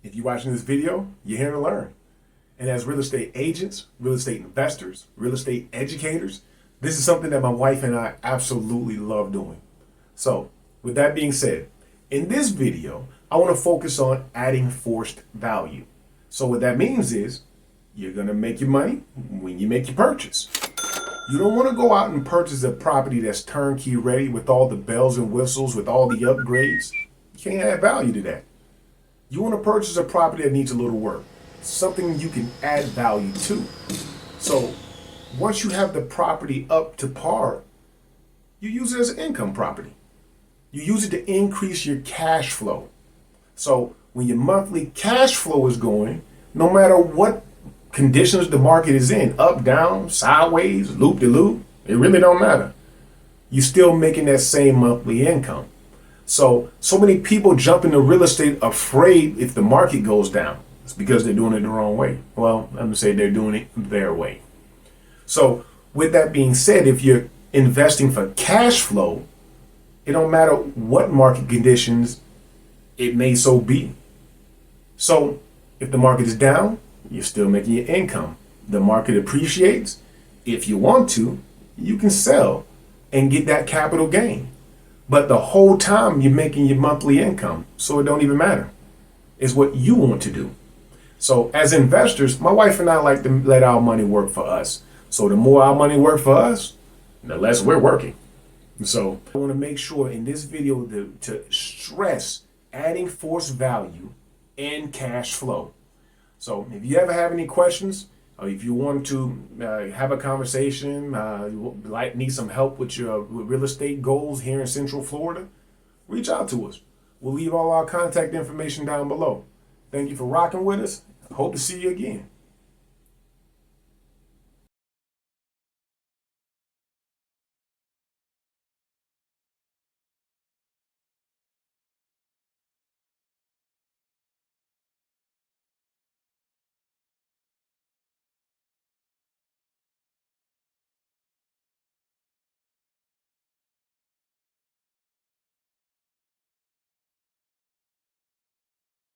If you're watching this video, you're here to learn. And as real estate agents, real estate investors, real estate educators, this is something that my wife and I absolutely love doing. So with that being said, in this video, I want to focus on adding forced value. So what that means is you're going to make your money when you make your purchase. You don't want to go out and purchase a property that's turnkey ready with all the bells and whistles, with all the upgrades. You can't add value to that. You want to purchase a property that needs a little work, something you can add value to. So once you have the property up to par, you use it as an income property. You use it to increase your cash flow. So when your monthly cash flow is going, no matter what conditions the market is in, up, down, sideways, loop-de-loop, it really don't matter. You're still making that same monthly income. So many people jump into real estate afraid if the market goes down. It's because they're doing it the wrong way. Well, I'm gonna say they're doing it their way. So with that being said, if you're investing for cash flow, it don't matter what market conditions it may so be. So if the market is down, you're still making your income. The market appreciates. If you want to, you can sell and get that capital gain. But the whole time you're making your monthly income, so it don't even matter. It's what you want to do. So as investors, my wife and I like to let our money work for us. So the more our money work for us, the less we're working. So I want to make sure in this video to stress adding forced value and cash flow. So if you ever have any questions, or if you want to have a conversation, need some help with your real estate goals here in Central Florida, reach out to us. We'll leave all our contact information down below. Thank you for rocking with us. Hope to see you again.